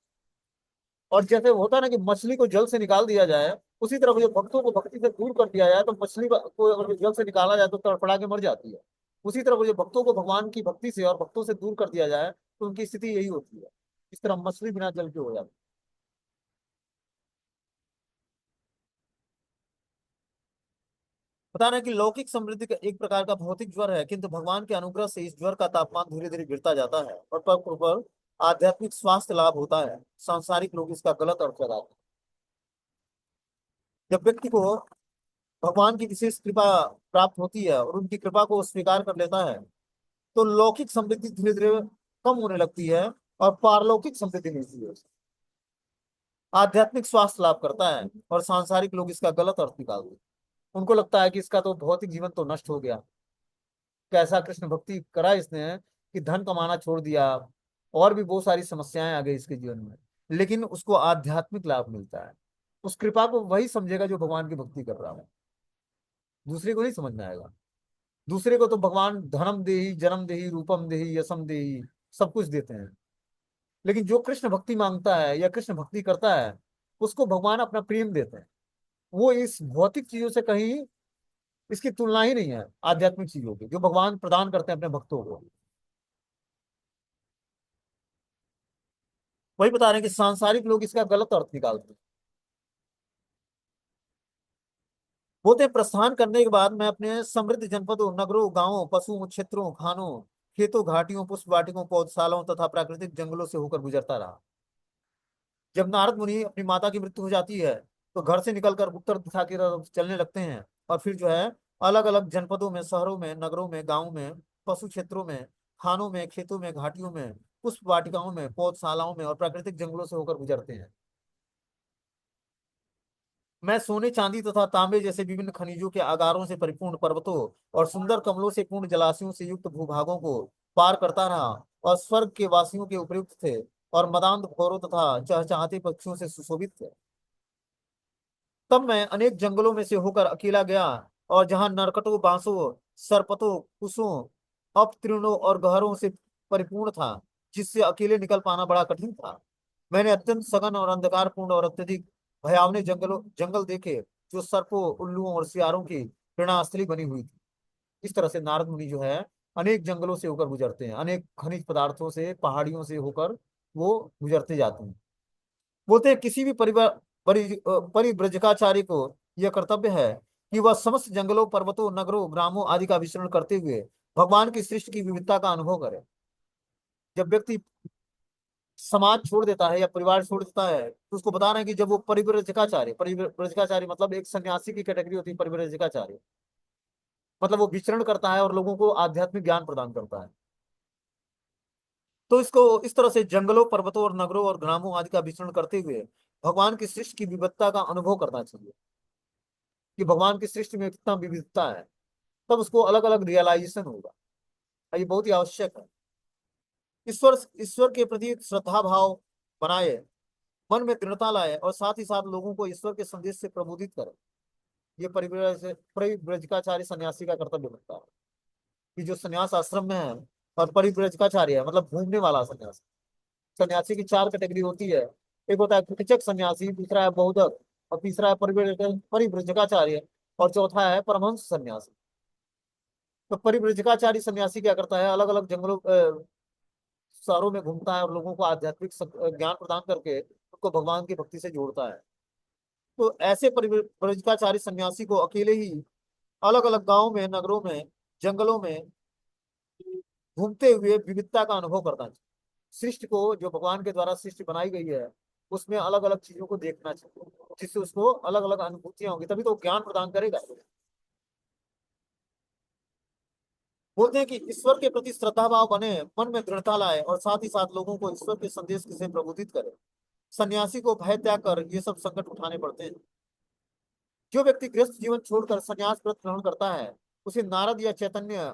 और जैसे होता है ना कि मछली को जल से निकाल दिया जाए, उसी तरह जो भक्तों को भक्ति से दूर कर दिया जाए, तो मछली को अगर जल से निकाला जाए तो तड़फड़ा के मर जाती है। उसी तरह वो जो भक्तों को भगवान की भक्ति से और भक्तों से दूर कर दिया जाए, तो उनकी स्थिति यही होती है। इस तरह मछली बिना जल के हो जाती है। बता रहे हैं कि लौकिक समृद्धि का एक प्रकार का भौतिक ज्वर है, किंतु भगवान के अनुग्रह से इस ज्वर का तापमान धीरे धीरे गिरता जाता है, और पर आध्यात्मिक स्वास्थ्य लाभ होता है। सांसारिक लोग इसका गलत अर्थ लगाते हैं। जब व्यक्ति को भगवान की विशेष कृपा प्राप्त होती है और उनकी कृपा को स्वीकार कर लेता है, तो लौकिक समृद्धि धीरे धीरे कम होने लगती है, और पारलौकिक समृद्धि मिलती है। आध्यात्मिक स्वास्थ्य लाभ करता है, और सांसारिक लोग इसका गलत अर्थ निकालते हैं। उनको लगता है कि इसका तो भौतिक जीवन तो नष्ट हो गया, कैसा कृष्ण भक्ति करा इसने कि धन कमाना छोड़ दिया, और भी बहुत सारी समस्याएं आ गई इसके जीवन में, लेकिन उसको आध्यात्मिक लाभ मिलता है। उस कृपा को वही समझेगा जो भगवान की भक्ति कर रहा है, दूसरे को नहीं समझ में आएगा। दूसरे को तो भगवान धनम देही जन्म देही रूपम देही यशम देही सब कुछ देते हैं, लेकिन जो कृष्ण भक्ति मांगता है या कृष्ण भक्ति करता है, उसको भगवान अपना प्रेम देते हैं। वो इस भौतिक चीजों से कहीं इसकी तुलना ही नहीं है आध्यात्मिक चीजों की, जो भगवान प्रदान करते हैं अपने भक्तों को। वही बता रहे हैं कि सांसारिक लोग इसका गलत अर्थ निकालते हैं। बोलते हैं, प्रस्थान करने के बाद मैं अपने समृद्ध जनपदों, नगरों, गांवों, पशु क्षेत्रों, खानों, खेतों, घाटियों, पुष्प वाटिकों, पौधशालाओं तथा प्राकृतिक जंगलों से होकर गुजरता रहा। जब नारद मुनि अपनी माता की मृत्यु हो जाती है, तो घर से निकलकर उत्तर दिशा की तरफ चलने लगते हैं, और फिर जो है अलग अलग जनपदों में, शहरों में, नगरों में, गांवों में, पशु क्षेत्रों में, खानों में, खेतों में, घाटियों में, पुष्प वाटिकाओं में, पौधशालाओं में और प्राकृतिक जंगलों से होकर गुजरते हैं। मैं सोने चांदी तथा तांबे जैसे विभिन्न खनिजों के आगारों से परिपूर्ण पर्वतों और सुंदर कमलों से पूर्ण जलाशयों से युक्त भूभागों को पार करता रहा और स्वर्ग के वासियों के उपयुक्त थे और मदांध भौरों तथा चहचहाते पक्षियों से सुशोभित थे। तब मैं अनेक जंगलों में से होकर अकेला गया और जहां नरकटों बांसों सरपतों कुशों अपतृणों और गहरों से परिपूर्ण था, जिससे अकेले निकल पाना बड़ा कठिन था। मैंने अत्यंत सघन और अंधकारपूर्ण और अत्यधिक भयावने जंगल देखे, जो सर्पों उल्लुओं और सियारों की रणस्थली बनी हुई थी। इस तरह से नारद मुनि जो है अनेक जंगलों से होकर गुजरते हैं, अनेक खनिज पदार्थों से पहाड़ियों से होकर वो गुजरते जाते हैं। बोलते हैं किसी भी परिव्रजकाचार्य को यह कर्तव्य है कि वह समस्त जंगलों पर्वतों नगरों ग्रामों आदि का विचरण करते हुए भगवान की सृष्टि की विविधता का अनुभव करे। जब व्यक्ति समाज छोड़ देता है या परिवार छोड़ देता है तो उसको बता रहे हैं कि जब वो परिव्रजकाचार्य मतलब एक सन्यासी की कैटेगरी होती है परिव्रजकाचार्य, मतलब वो विचरण करता है और लोगों को आध्यात्मिक ज्ञान प्रदान करता है। तो इसको इस तरह से जंगलों पर्वतों और नगरों और ग्रामों आदि का विचरण करते हुए भगवान की सृष्टि की विविधता का अनुभव करना चाहिए कि भगवान की सृष्टि में कितना विविधता है। तब उसको अलग अलग रियलाइजेशन होगा। ये बहुत ही आवश्यक है। ईश्वर ईश्वर के प्रति श्रद्धा भाव बनाए, मन में दृढ़ता लाए और साथ ही साथ लोगों को ईश्वर के संदेश से प्रबोधित करे। ये परिव्रजकाचार्य सन्यासी का कर्तव्य बनता है कि जो सन्यास आश्रम में है और परिव्रजकाचार्य है मतलब घूमने वाला सन्यासी। सन्यासी की चार कैटेगरी होती है। एक होता है कृतचक सन्यासी, दूसरा है बहुधक और तीसरा है परिव्रजकाचार्य और चौथा है परमहंस सन्यासी। तो परिव्रजकाचार्य सन्यासी क्या करता है, अलग अलग जंगलों शहरों में घूमता है और लोगों को आध्यात्मिक ज्ञान प्रदान करके उनको भगवान की भक्ति से जोड़ता है। तो ऐसे परिव्रजकाचार्य सन्यासी को अकेले ही अलग अलग गांवों में नगरों में जंगलों में घूमते हुए विविधता का अनुभव करना चाहिए। सृष्टि को जो भगवान के द्वारा सृष्टि बनाई गई है उसमें अलग अलग चीजों को देखना चाहिए, जिससे उसको अलग अलग अनुभूतियां होंगी, तभी तो ज्ञान प्रदान करेगा। बोलते हैं कि ईश्वर के प्रति श्रद्धा भाव बने, मन में दृढ़ता लाए और साथ ही साथ लोगों को ईश्वर के संदेश से प्रबोधित करे। सन्यासी को भय त्याग कर ये सब संकट उठाने पड़ते हैं। जो व्यक्ति गृहस्थ जीवन छोड़कर संन्यास व्रत ग्रहण करता है उसे नारद या चैतन्य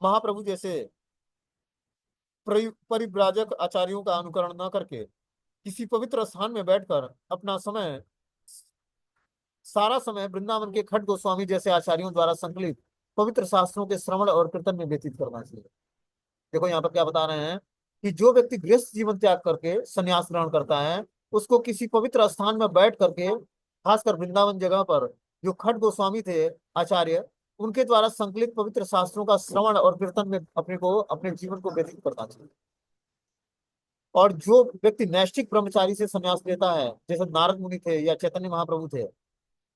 महाप्रभु जैसे परिव्राजक आचार्यों का अनुकरण न करके किसी पवित्र स्थान में बैठकर अपना समय सारा समय वृंदावन के खट गोस्वामी जैसे आचार्यों द्वारा संकलित पवित्र शास्त्रों के श्रवण और कीर्तन में व्यतीत करना चाहिए। देखो यहाँ पर क्या बता रहे हैं कि जो व्यक्ति गृहस्थ जीवन त्याग करके संन्यास ग्रहण करता है उसको किसी पवित्र स्थान में बैठ करके, खासकर वृंदावन जगह पर जो खट गोस्वामी थे आचार्य, उनके द्वारा संकलित पवित्र शास्त्रों का श्रवण और कीर्तन में अपने को अपने जीवन को व्यतीत करना चाहिए। और जो व्यक्ति नैष्ठिक ब्रह्मचारी से संन्यास लेता है जैसे नारद मुनि थे या चैतन्य महाप्रभु थे,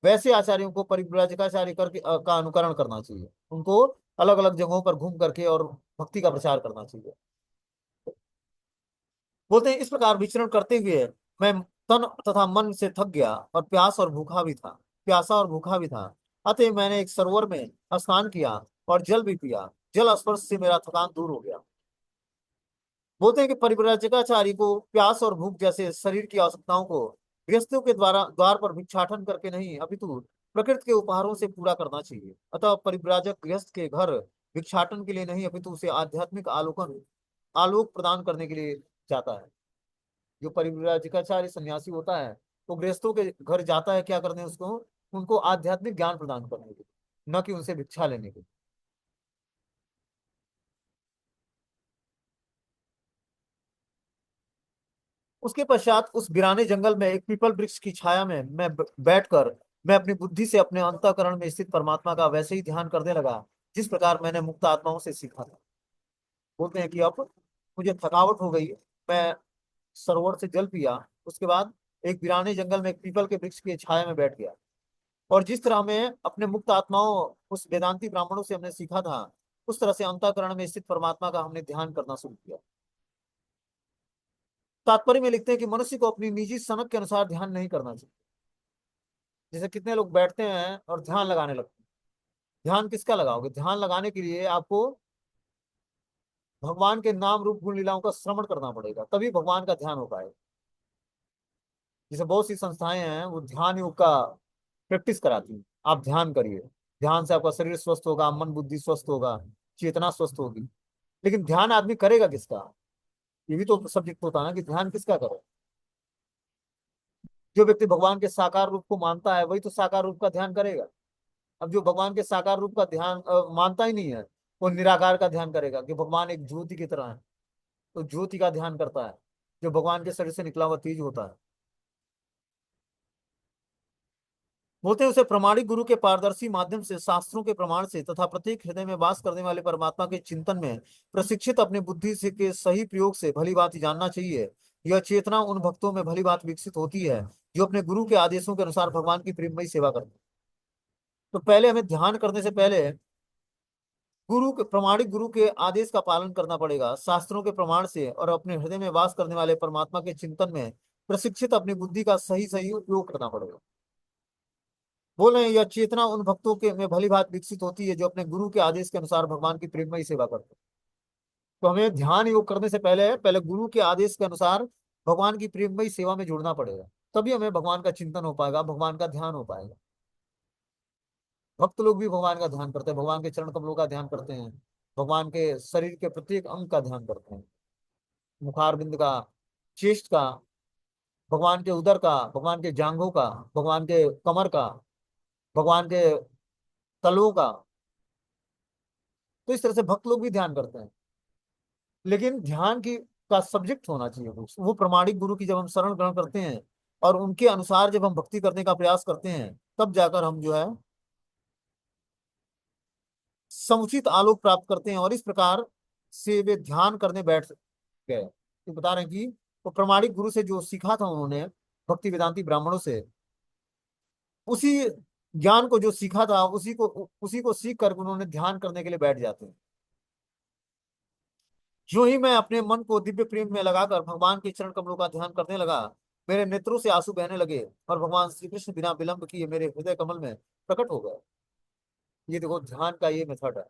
वैसे आचार्यों को परिव्राजकाचार्य करके का अनुकरण करना चाहिए। उनको अलग अलग जगहों पर घूम करके और भक्ति का प्रचार करना चाहिए। बोलते हैं इस प्रकार विचरण करते हुए मैं तन तथा मन से थक गया और प्यासा और भूखा भी था। अतः मैंने एक सरोवर में स्नान किया और जल भी पिया। जल स्पर्श से मेरा थकान दूर हो गया। बोलते हैं कि परिव्राजकाचार्य को प्यास और भूख जैसे शरीर की आवश्यकताओं को गृहस्थों के द्वार पर भिक्षाटन करके नहीं अपितु प्रकृति के उपहारों से पूरा करना चाहिए। अतः परिव्राजक गृहस्थ के घर भिक्षाटन के लिए नहीं अपितु उसे आध्यात्मिक आलोक प्रदान करने के लिए जाता है। जो परिव्राजकाचार्य सन्यासी होता है वो गृहस्थों के घर जाता है क्या करने, उसको उनको आध्यात्मिक ज्ञान प्रदान करने के लिए, न कि उनसे भिक्षा लेने के लिए। उसके पश्चात उस वीराने जंगल में एक पीपल वृक्ष की छाया में बैठकर मैं अपनी बुद्धि से अपने अंतःकरण में स्थित परमात्मा का वैसे ही ध्यान करने लगा जिस प्रकार मैंने मुक्त आत्माओं से सीखा था। बोलते हैं कि अब मुझे थकावट हो गई। मैं सरोवर से जल पिया, उसके बाद एक वीराने जंगल में एक पीपल के वृक्ष की छाया में बैठ गया और जिस तरह मैं अपने मुक्त आत्माओं उस वेदांती ब्राह्मणों से हमने सीखा था उस तरह से अंतःकरण में स्थित परमात्मा का हमने ध्यान करना शुरू किया। तात्पर्य में लिखते हैं कि मनुष्य को अपनी निजी सनक के अनुसार ध्यान नहीं करना चाहिए। जैसे कितने लोग बैठते हैं और ध्यान लगाने लगते हैं। ध्यान किसका लगाओगे? ध्यान लगाने के लिए आपको भगवान के नाम रूप गुण लीलाओं का श्रवण करना पड़ेगा, तभी भगवान का ध्यान हो पाएगा। जैसे बहुत सी संस्थाएं हैं वो ध्यान योग का प्रैक्टिस कराती है। आप ध्यान करिए, ध्यान से आपका शरीर स्वस्थ होगा, मन बुद्धि स्वस्थ होगा, चेतना स्वस्थ होगी। लेकिन ध्यान आदमी करेगा किसका? ये भी तो सब्जेक्ट होता है ना कि ध्यान किसका करे। जो व्यक्ति भगवान के साकार रूप को मानता है वही तो साकार रूप का ध्यान करेगा। अब जो भगवान के साकार रूप का ध्यान मानता ही नहीं है, वो निराकार का ध्यान करेगा कि भगवान एक ज्योति की तरह है, तो ज्योति का ध्यान करता है, जो भगवान के शरीर से निकला हुआ तेज होता है। बोलते हैं उसे प्रमाणिक गुरु के पारदर्शी माध्यम से, शास्त्रों के प्रमाण से तथा प्रत्येक हृदय में वास करने वाले परमात्मा के चिंतन में प्रशिक्षित अपने बुद्धि से के सही प्रयोग से भली बात जानना चाहिए। यह चेतना उन भक्तों में भली बात विकसित होती है जो अपने गुरु के आदेशों के अनुसार भगवान की प्रेममयी सेवा करते हैं। तो पहले हमें ध्यान करने से पहले गुरु के, प्रमाणिक गुरु के आदेश का पालन करना पड़ेगा, शास्त्रों के प्रमाण से और अपने हृदय में वास करने वाले परमात्मा के चिंतन में प्रशिक्षित अपनी बुद्धि का सही सही उपयोग करना पड़ेगा। बोल रहे हैं यह चेतना उन भक्तों के में भली भांति विकसित होती है जो अपने गुरु के आदेश के अनुसार भगवान की प्रेममयी सेवा करते हैं। तो हमें ध्यान योग करने से पहले पहले गुरु के आदेश के अनुसार भगवान की प्रेममयी सेवा में जुड़ना पड़ेगा, तभी हमें भगवान का चिंतन हो पाएगा, भगवान का ध्यान हो पाएगा। भक्त लोग भी भगवान का ध्यान करते हैं, भगवान के चरण कमलों का ध्यान करते हैं, भगवान के शरीर के प्रत्येक अंग का ध्यान करते हैं, मुखार बिंद का, चेस्ट का, भगवान के उदर का, भगवान के जांघों का, भगवान के कमर का, भगवान के तलवों का। तो इस तरह से भक्त लोग भी ध्यान करते हैं। लेकिन ध्यान की का सब्जेक्ट होना चाहिए कुछ, वो प्रमाणिक गुरु की जब हम शरण ग्रहण करते हैं और उनके अनुसार जब हम भक्ति करने का प्रयास करते हैं, तब जाकर हम जो है समुचित आलोक प्राप्त करते हैं, और इस प्रकार से वे ध्यान करने बैठ गए। तो बता रहे हैं कि वो प्रमाणिक गुरु से जो सीखा था उन्होंने, भक्ति वेदांती ब्राह्मणों से, उसी ज्ञान को जो सीखा था उसी को सीख कर उन्होंने ध्यान करने के लिए बैठ जाते हैं। जो ही मैं अपने मन को दिव्य प्रेम में लगाकर भगवान के चरण कमलों का ध्यान करने लगा, मेरे नेत्रों से आंसू बहने लगे और भगवान श्री कृष्ण बिना विलंब किए मेरे हृदय कमल में प्रकट हो गए। ये देखो ध्यान का ये मेथड है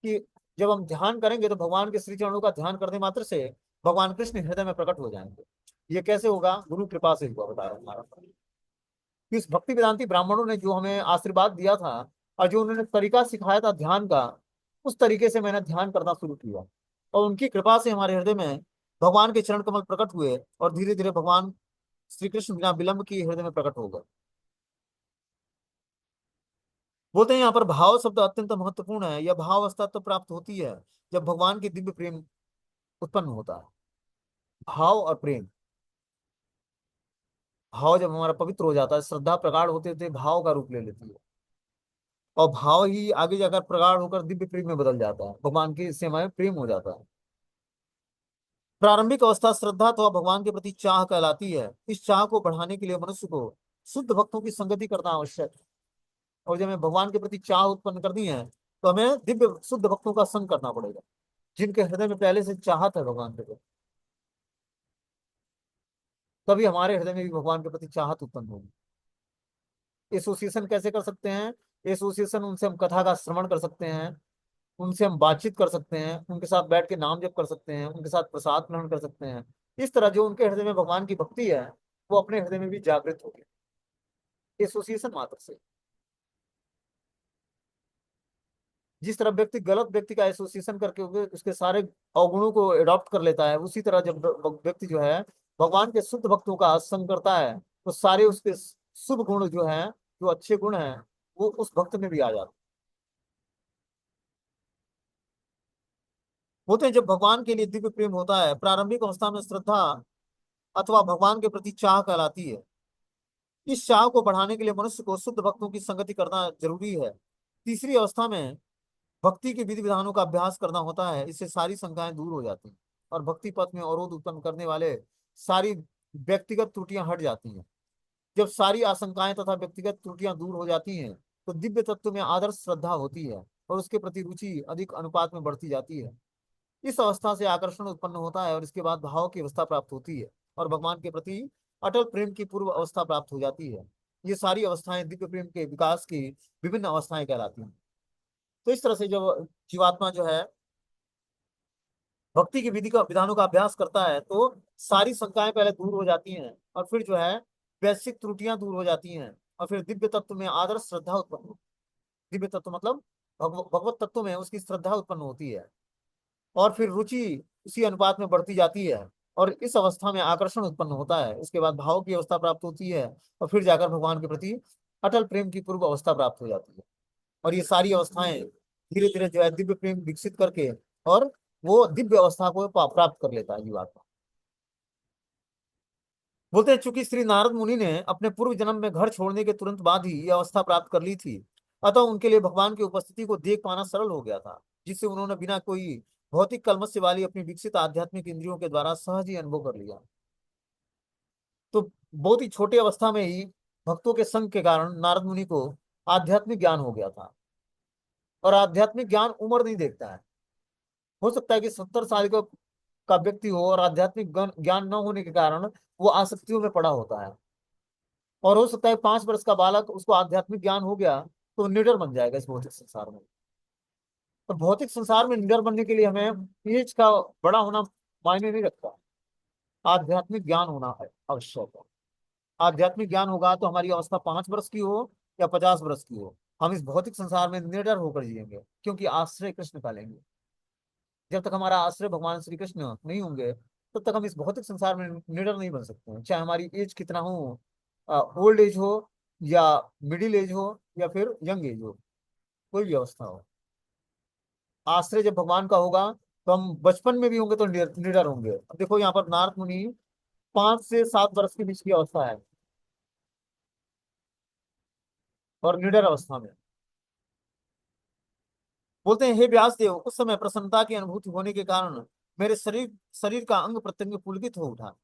कि जब हम ध्यान करेंगे तो भगवान के श्री चरणों का ध्यान करने मात्र से भगवान कृष्ण हृदय में प्रकट हो जाएंगे। ये कैसे होगा? गुरु कृपा से हुआ, बता रहा हूँ हमारा कि इस भक्ति वेदांती ब्राह्मणों ने जो हमें आशीर्वाद दिया था और जो उन्होंने तरीका सिखाया था ध्यान का, उस तरीके से मैंने ध्यान करना शुरू किया, और उनकी कृपा से हमारे हृदय में भगवान के चरण कमल प्रकट हुए और धीरे धीरे भगवान श्री कृष्ण बिना विलंब की हृदय में प्रकट हो गए। बोलते हैं यहाँ पर भाव शब्द अत्यंत महत्वपूर्ण है। यह भाव अवस्था तब प्राप्त होती है जब भगवान की दिव्य प्रेम उत्पन्न होता है। भाव और प्रेम, भाव जब हमारा पवित्र हो जाता है, श्रद्धा प्रगाढ़ होते होते भाव का रूप ले लेती है, और भाव ही आगे जाकर प्रगाढ़ होकर दिव्य प्रेम में बदल जाता है, भगवान के से हमें प्रेम हो जाता है। प्रारंभिक अवस्था श्रद्धा अथवा भगवान के प्रति चाह कहलाती है। इस चाह को बढ़ाने के लिए मनुष्य को शुद्ध भक्तों की संगति करना आवश्यक है, और जब हमें भगवान के प्रति चाह उत्पन्न करनी है तो हमें दिव्य शुद्ध भक्तों का संग करना पड़ेगा, जिनके हृदय में पहले से चाहत है भगवान के प्रति। तभी हमारे हृदय में भी भगवान के प्रति चाहत उत्पन्न होगी। एसोसिएशन कैसे कर सकते हैं? एसोसिएशन, उनसे हम कथा का श्रवण कर सकते हैं, उनसे हम बातचीत कर सकते हैं, उनके साथ बैठ के नाम जप कर सकते हैं, उनके साथ प्रसाद ग्रहण कर सकते हैं। इस तरह जो उनके हृदय में भगवान की भक्ति है वो अपने हृदय में भी जागृत होगी एसोसिएशन मात्र से। जिस तरह व्यक्ति गलत व्यक्ति का एसोसिएशन करके उसके सारे अवगुणों को एडॉप्ट कर लेता है, उसी तरह जब व्यक्ति जो है भगवान के शुद्ध भक्तों का संग करता है तो सारे उसके शुभ गुण जो हैं, जो अच्छे गुण हैं, वो उस भक्त में भी आ जाते हैं। होते हैं जब भगवान के लिए दिव्य प्रेम होता है, प्रारंभिक अवस्था में श्रद्धा अथवा भगवान के प्रति चाह कहलाती है। इस चाह को बढ़ाने के लिए मनुष्य को शुद्ध भक्तों की संगति करना जरूरी है। तीसरी अवस्था में भक्ति के विधि विधानों का अभ्यास करना होता है, इससे सारी शंकाएं दूर हो जाती हैं और भक्ति पथ में अवरोध उत्पन्न करने वाले सारी व्यक्तिगत त्रुटियां हट जाती हैं। जब सारी आशंकाएं तथा व्यक्तिगत त्रुटियां दूर हो जाती हैं तो दिव्य तत्व में आदर्श श्रद्धा होती है और उसके प्रति रुचि अधिक अनुपात में बढ़ती जाती है। इस अवस्था से आकर्षण उत्पन्न होता है और इसके बाद भाव की अवस्था प्राप्त होती है और भगवान के प्रति अटल प्रेम की पूर्व अवस्था प्राप्त हो जाती है। ये सारी अवस्थाएं दिव्य प्रेम के विकास की विभिन्न अवस्थाएं कहलाती हैं। तो इस तरह से जब जीवात्मा जो है भक्ति की विधि का विधानों का अभ्यास करता है तो सारी शंकाएं पहले दूर हो जाती हैं और फिर जो है वैश्विक त्रुटियां दूर हो जाती हैं और फिर दिव्य तत्व में आदर्श श्रद्धा उत्पन्न होती है। दिव्य तत्व मतलब भगवत तत्व में उसकी श्रद्धा उत्पन्न होती है, और फिर रुचि उसी अनुपात में बढ़ती जाती है, और इस अवस्था में आकर्षण उत्पन्न होता है। इसके बाद भाव की अवस्था प्राप्त होती है, और फिर जाकर भगवान के प्रति अटल प्रेम की पूर्व अवस्था प्राप्त हो जाती है। और ये सारी अवस्थाएं धीरे धीरे जो है दिव्य प्रेम विकसित करके और वो दिव्य अवस्था को प्राप्त कर लेता है जीवात्मा। बोलते हैं चूंकि श्री नारद मुनि ने अपने पूर्व जन्म में घर छोड़ने के तुरंत बाद ही यह अवस्था प्राप्त कर ली थी, अतः उनके लिए भगवान की उपस्थिति को देख पाना सरल हो गया था, जिससे उन्होंने बिना कोई भौतिक कलमश वाली अपनी विकसित आध्यात्मिक इंद्रियों के द्वारा सहज ही अनुभव कर लिया। तो बहुत ही छोटी अवस्था में ही भक्तों के संग के कारण नारद मुनि को आध्यात्मिक ज्ञान हो गया था। और आध्यात्मिक ज्ञान उम्र नहीं देखता है। हो सकता है कि 70 साल का व्यक्ति हो और आध्यात्मिक ज्ञान न होने के कारण वो आसक्तियों में पड़ा होता है, और हो सकता है 5 वर्ष का बालक उसको आध्यात्मिक ज्ञान हो गया तो निडर बन जाएगा इस भौतिक संसार में। तो भौतिक संसार में निडर बनने के लिए हमें एज का बड़ा होना मायने नहीं रखता, आध्यात्मिक ज्ञान होना है आवश्यक है। आध्यात्मिक ज्ञान होगा तो हमारी अवस्था 5 वर्ष की हो या 50 वर्ष की हो, हम इस भौतिक संसार में निडर होकर जिएंगे, क्योंकि आश्रय कृष्ण का लेंगे। जब तक हमारा आश्रय भगवान श्री कृष्ण नहीं होंगे तब तक हम इस भौतिक संसार में निडर नहीं बन सकते हैं, चाहे हमारी एज कितना हो, ओल्ड एज हो या मिडिल एज हो या फिर यंग एज हो, कोई भी अवस्था हो। आश्रय जब भगवान का होगा तो हम बचपन में भी होंगे तो निडर निडर होंगे। अब देखो यहाँ पर नारद मुनि 5 से 7 वर्ष के बीच की अवस्था है और निडर अवस्था में। बोलते हैं हे व्यास देव, उस समय प्रसन्नता की अनुभूति होने के कारण मेरे शरीर शरीर का अंग प्रत्यंग पुलकित हो उठा।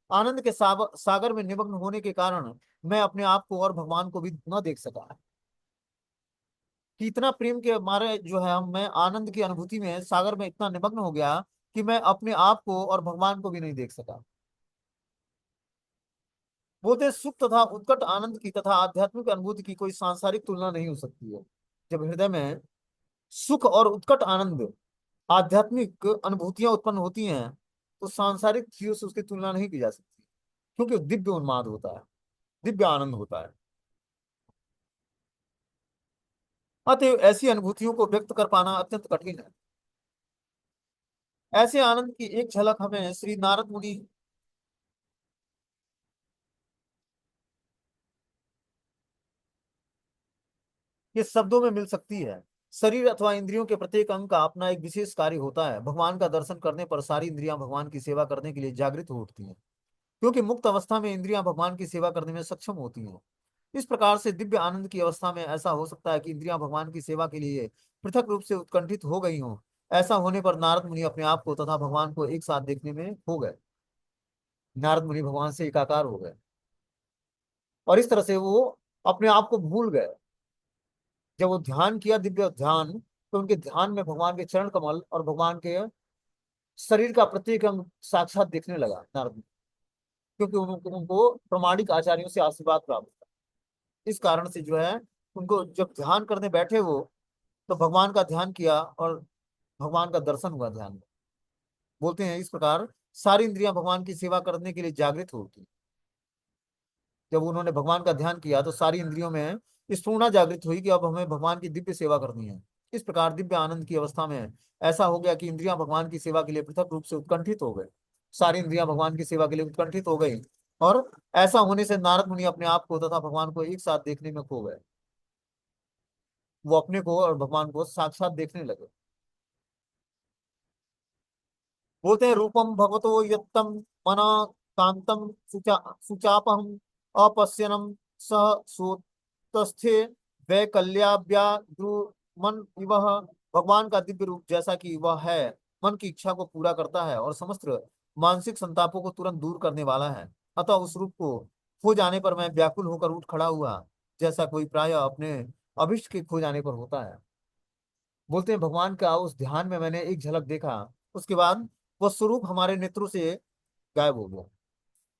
आनंद के सागर में निमग्न होने के कारण मैं अपने आप को और भगवान को भी न देख सका, कि इतना प्रेम के मारे जो है हम मैं आनंद की अनुभूति में सागर में इतना निमग्न हो गया कि मैं अपने आप को और भगवान को भी नहीं देख सका। बोलते हैं, सुख तथा उत्कट आनंद की तथा आध्यात्मिक अनुभूति की कोई सांसारिक तुलना नहीं हो सकती है। जब हृदय में सुख और उत्कट आनंद आध्यात्मिक अनुभूतियां उत्पन्न होती हैं तो सांसारिक चीजों से उसकी तुलना नहीं की जा सकती, क्योंकि वो दिव्य उन्माद होता है, दिव्य आनंद होता है। अतएव ऐसी अनुभूतियों को व्यक्त कर पाना अत्यंत कठिन है। ऐसे आनंद की एक झलक हमें श्री नारद मुनि के शब्दों में मिल सकती है। शरीर अथवा इंद्रियों के प्रत्येक अंग का अपना एक विशेष कार्य होता है। भगवान का दर्शन करने पर सारी इंद्रियां भगवान की सेवा करने के लिए जागृत हो उठती हैं, क्योंकि मुक्त अवस्था में इंद्रियां भगवान की सेवा करने में सक्षम होती हैं। इस प्रकार से दिव्य आनंद की अवस्था में ऐसा हो सकता है कि इंद्रियां भगवान की सेवा के लिए पृथक रूप से उत्कंठित हो गई हों। ऐसा होने पर नारद मुनि अपने आप को तथा भगवान को एक साथ देखने में हो गए। नारद मुनि भगवान से एकाकार हो गए और इस तरह से वो अपने आप को भूल गए। जब वो ध्यान किया दिव्य ध्यान, तो उनके ध्यान में भगवान के चरण कमल और भगवान के शरीर का प्रत्येक अंग साक्षात देखने लगा नारद मुनि, क्योंकि उनको उनको प्रमाणिक आचार्यों से आशीर्वाद प्राप्त था। इस कारण से जो है उनको जब ध्यान करने बैठे वो, तो भगवान का ध्यान किया और भगवान का दर्शन हुआ ध्यान में। बोलते हैं इस प्रकार सारी इंद्रियां भगवान की सेवा करने के लिए जागृत होती। जब उन्होंने भगवान का ध्यान किया तो सारी इंद्रियों में स्फूर्णा जागृत हुई कि अब हमें भगवान की दिव्य सेवा करनी है। इस प्रकार दिव्य आनंद की अवस्था में ऐसा हो गया कि इंद्रियां भगवान की सेवा के लिए पृथक रूप से उत्कंठित हो गए। सारी इंद्रियां भगवान की सेवा के लिए उत्कंठित हो गई, और ऐसा होने से नारद मुनि अपने आप को तथा भगवान को एक साथ देखने में खो गए। वो अपने को और भगवान को साक्षात देखने लगे। बोलते हैं रूपम भगवतो यत्तम मना कांतम सुचापहम अपश्यनम सह सोतस्थे वैकल्याभ्याद्रुमन इवह। भगवान का दिव्य रूप जैसा कि वह है, मन की इच्छा को पूरा करता है और समस्त मानसिक संतापों को तुरंत दूर करने वाला है। अतः उस रूप को खो जाने पर मैं व्याकुल होकर उठ खड़ा हुआ, जैसा कोई प्राय अपने अभिष्ट के खो जाने पर होता है। बोलते हैं भगवान का उस ध्यान में मैंने एक झलक देखा, उसके बाद वो स्वरूप हमारे नेत्रों से गायब हो गया,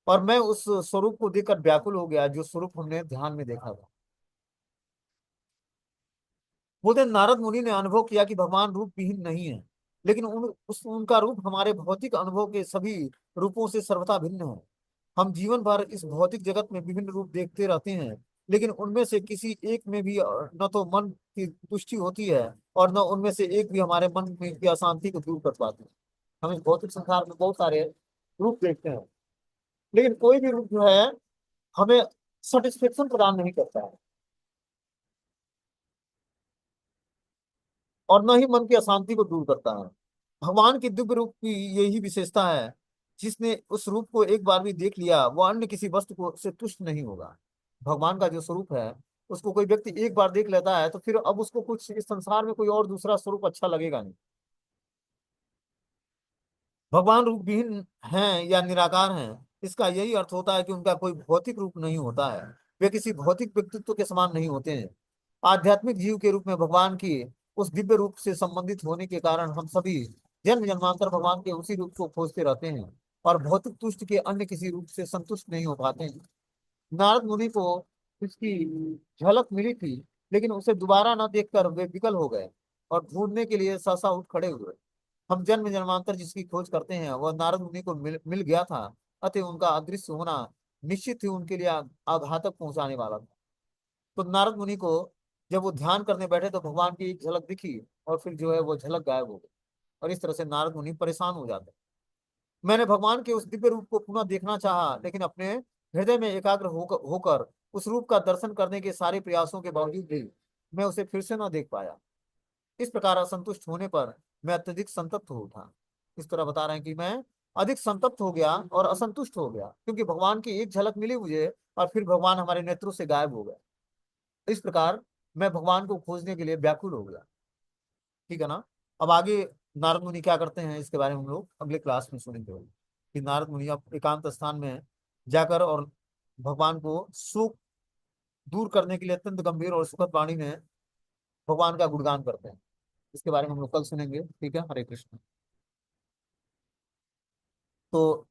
और मैं उस स्वरूप को देखकर व्याकुल हो गया जो स्वरूप हमने ध्यान में देखा था। बोलते हैं नारद मुनि ने अनुभव किया कि भगवान रूप विहीन नहीं है, लेकिन उनका रूप हमारे भौतिक अनुभव के सभी रूपों से सर्वथा भिन्न है। हम जीवन भर इस भौतिक जगत में विभिन्न रूप देखते रहते हैं, लेकिन उनमें से किसी एक में भी न तो मन की तुष्टि होती है और न उनमें से एक भी हमारे मन में की अशांति को दूर कर पाते हैं। हम इस भौतिक संसार में बहुत सारे रूप देखते हैं, लेकिन कोई भी रूप जो है हमें सेटिस्फेक्शन प्रदान नहीं करता है और न ही मन की अशांति को दूर करता है। भगवान की दिव्य रूप की यही विशेषता है, जिसने उस रूप को एक बार भी देख लिया वो अन्य किसी वस्तु को से तुष्ट नहीं होगा। भगवान का जो स्वरूप है उसको कोई व्यक्ति एक बार देख लेता है तो फिर अब उसको कुछ इस संसार में कोई और दूसरा स्वरूप अच्छा लगेगा नहीं। भगवान रूप विहीन हैं या निराकार हैं, इसका यही अर्थ होता है कि उनका कोई भौतिक रूप नहीं होता है। वे किसी भौतिक व्यक्तित्व के समान नहीं होते हैं। आध्यात्मिक जीव के रूप में भगवान की उस दिव्य रूप से संबंधित होने के कारण हम सभी जन्म जन्मांतर भगवान के उसी रूप को खोजते रहते हैं और भौतिक तुष्ट के अन्य किसी रूप से संतुष्ट नहीं हो पाते हैं। नारद मुनि को इसकी झलक मिली थी, लेकिन उसे दोबारा न देखकर वे विकल हो गए और ढूंढने के लिए सहसा उठ खड़े हुए। हम जन्म जन्मांतर जिसकी खोज करते हैं वह नारद मुनि को मिल गया था, अतः उनका अदृश्य होना निश्चित ही उनके लिए आघातक पहुंचाने वाला था। तो नारद मुनि को जब वो ध्यान करने बैठे तो भगवान की एक झलक दिखी और फिर जो है वो झलक गायब हो गई और इस तरह से नारद मुनि परेशान हो जाते। मैंने भगवान के उस दिव्य रूप को पुनः देखना चाहा, लेकिन अपने हृदय में एकाग्र होकर उस रूप का दर्शन करने के सारे प्रयासों के बावजूद भी मैं उसे फिर से न देख पाया। इस प्रकार असंतुष्ट होने पर मैं अत्यधिक संतप्त हो उठा। इस तरह बता रहे हैं कि मैं अधिक संतप्त हो गया और असंतुष्ट हो गया क्योंकि भगवान की एक झलक मिली मुझे और फिर भगवान हमारे नेत्रों से गायब हो गए। इस प्रकार मैं भगवान को खोजने के लिए व्याकुल हो गया। ठीक है ना। अब आगे नारद मुनि क्या करते हैं इसके बारे में हम लोग अगले क्लास में सुनेंगे कि नारद मुनि अब एकांत स्थान में जाकर और भगवान को सुख दूर करने के लिए अत्यंत गंभीर और सुखद वाणी में भगवान का गुणगान करते हैं। इसके बारे में हम लोग कल सुनेंगे। ठीक है, हरे कृष्ण। तो